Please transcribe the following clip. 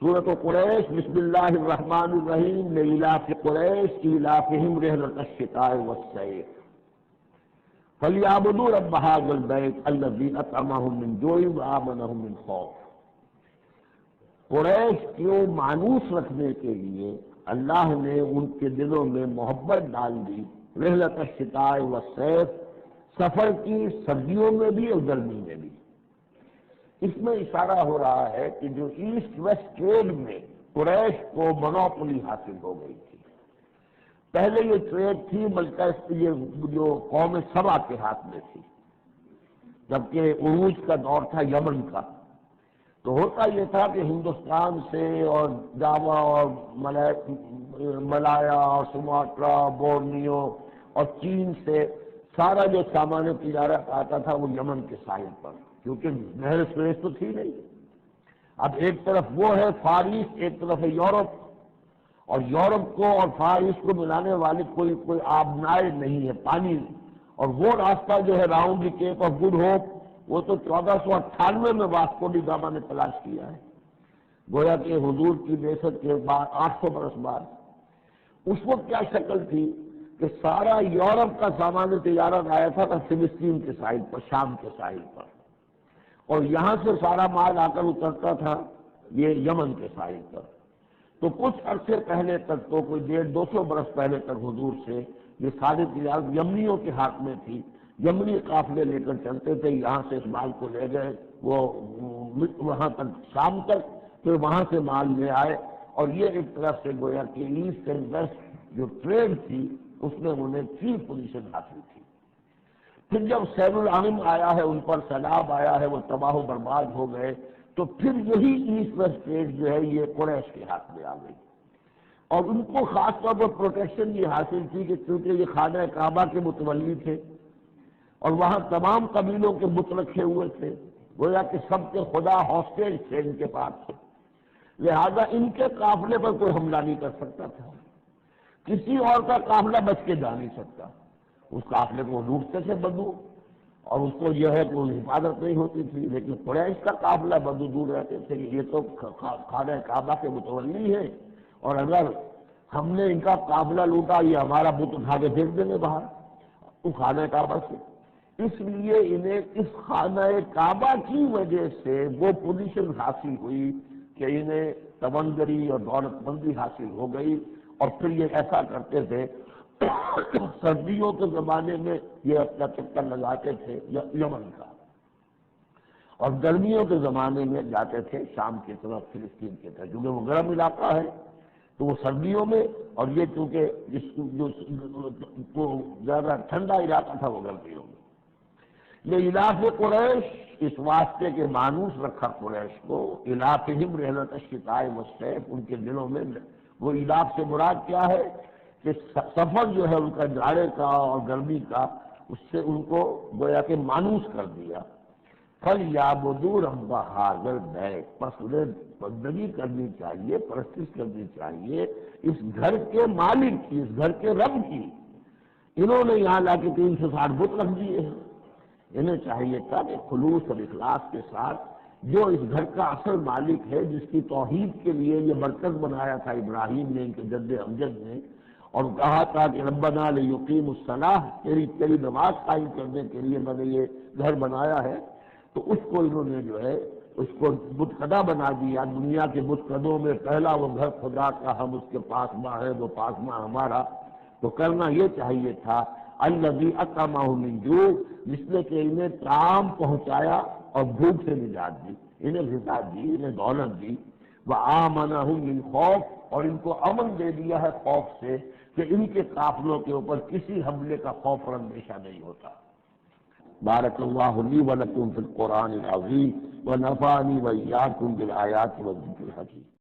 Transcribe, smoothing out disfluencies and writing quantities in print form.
سورۃ قریش بسم اللہ الرحمن الرحیم لإلاف قریش إیلافہم رحلۃ الشتاء والصیف فلیعبدوا رب ھذا البیت الذی اطعمہم من جوع وآمنہم من خوف۔ قریش کو مانوس رکھنے کے لیے اللہ نے ان کے دلوں میں محبت ڈال دی، رحلۃ الشتاء والصیف، سفر کی سردیوں میں بھی اور گرمی میں بھی۔ اس میں اشارہ ہو رہا ہے کہ جو ایسٹ ویسٹ ٹریڈ میں قریش کو منوپولی حاصل ہو گئی تھی۔ پہلے یہ ٹریڈ تھی بلکہ یہ جو قوم سبا کے ہاتھ میں تھی، جبکہ عروج کا دور تھا یمن کا۔ تو ہوتا یہ تھا کہ ہندوستان سے اور جاوا اور ملایا اور سماٹرا، بورنیو اور چین سے سارا جو سامان تجارت آتا تھا وہ یمن کے ساحل پر، کیونکہ نہر سویز تو تھی نہیں۔ اب ایک طرف وہ ہے فار ایسٹ، ایک طرف ہے یورپ، اور یورپ کو اور فار ایسٹ کو ملانے والی کوئی آبنائے نہیں ہے، پانی۔ اور وہ راستہ جو ہے round the Cape of Good Hope, وہ تو 1498 میں واسکو ڈی گاما نے تلاش کیا ہے، گویا کہ حضور کی بعثت کے بعد 800 برس بعد۔ اس وقت کیا شکل تھی کہ سارا یورپ کا سامان تجارت آیا تھا فلسطین کے ساحل پر، شام کے ساحل پر، اور یہاں سے سارا مال آ کر اترتا تھا یہ یمن کے ساحل پر۔ تو کچھ عرصے پہلے تک تو کوئی 150-200 برس پہلے تک حضور سے یہ ساری تجارت یمنیوں کے ہاتھ میں تھی، یمنی قافلے لے کر چلتے تھے، یہاں سے اس مال کو لے گئے وہ وہاں تک شام تک، پھر وہاں سے مال لے آئے، اور یہ ایک طرف سے گویا کہ ایسٹ اینڈ ویسٹ جو ٹریڈ تھی اس میں انہیں 3 پوزیشن حاصل تھی۔ پھر جب سیل العالم آیا ہے، ان پر سیلاب آیا ہے، وہ تباہ و برباد ہو گئے، تو پھر یہی ایسٹ ویسٹ ٹریڈ جو ہے یہ قریش کے ہاتھ میں آ گئی، اور ان کو خاص طور پر پروٹیکشن یہ حاصل تھی کہ کیونکہ یہ خانہ کعبہ کے متولی تھے اور وہاں تمام قبیلوں کے بت رکھے ہوئے تھے، گویا کہ سب کے خدا ہاسٹیج تھے ان کے پاس، لہذا ان کے قافلے پر کوئی حملہ نہیں کر سکتا تھا، کسی اور کا قافلہ بچ کے جا نہیں سکتا، اس قافلے کو لوٹتے تھے بدو، اور اس کو جو ہے کوئی حفاظت نہیں ہوتی تھی۔ لیکن قریش کا قافلہ بدو دور رہتے تھے کہ یہ تو خانہ کعبہ کے متولی ہے، اور اگر ہم نے ان کا قافلہ لوٹا یہ ہمارا بت اٹھا کے پھینک دیں گے باہر وہ خانہ کعبہ سے۔ اس لیے انہیں اس خانہ کعبہ کی وجہ سے وہ پوزیشن حاصل ہوئی کہ انہیں تمنگری اور دولت مندی حاصل ہو گئی، اور پھر یہ ایسا کرتے تھے سردیوں کے زمانے میں یہ اپنا چکر لگاتے تھے یمن کا، اور گرمیوں کے زمانے میں جاتے تھے شام کی طرف، فلسطین کی طرف، کیونکہ وہ گرم علاقہ ہے تو وہ سردیوں میں، اور یہ چونکہ جو زیادہ ٹھنڈا علاقہ تھا وہ گرمیوں میں۔ یہ الاف قریش اس واسطے کے مانوس رکھا قریش کو، الافہم رحلۃ الشتاء والصیف، ان کے دلوں میں وہ الاف سے مراد کیا ہے کہ سفر جو ہے ان کا جاڑے کا اور گرمی کا، اس سے ان کو گویا کہ مانوس کر دیا۔ فَلْيَعْبُدُوا رَبَّ هَٰذَا الْبَيْتِ، بس انہیں بندگی کرنی چاہیے، پرستش کرنی چاہیے اس گھر کے مالک کی، اس گھر کے رب کی۔ انہوں نے یہاں لا کے 360 بت رکھ دیے ہیں، انہیں چاہیے تھا کہ خلوص اور اخلاص کے ساتھ جو اس گھر کا اصل مالک ہے، جس کی توحید کے لیے یہ مرکز بنایا تھا ابراہیم نے، ان کے جد امجد نے، اور کہا تھا کہ ربنا لیقیموا الصلاۃ، تیری نماز قائم کرنے کے لیے میں نے یہ گھر بنایا ہے، تو اس کو انہوں نے جو ہے اس کو بت خدا بنا دیا۔ دنیا کے بت خدوں میں پہلا وہ گھر خدا کا، ہم اس کے پاسباں ہیں، وہ پاسباں ہمارا۔ تو کرنا یہ چاہیے تھا الذی اطعمہم من جوع، جس نے کہ انہیں طعام پہنچایا اور بھوک سے نجات دی، انہیں غذا دی، انہیں دولت دی، وآمنہم من خوف، اور ان کو امن دے دیا ہے خوف سے کہ ان کے قافلوں کے اوپر کسی حملے کا خوف اور اندیشہ نہیں ہوتا۔ بارک اللہ لی ولکم فی القرآن العظیم ونفعنی وإیاکم بالآیات والذکر الحکیم۔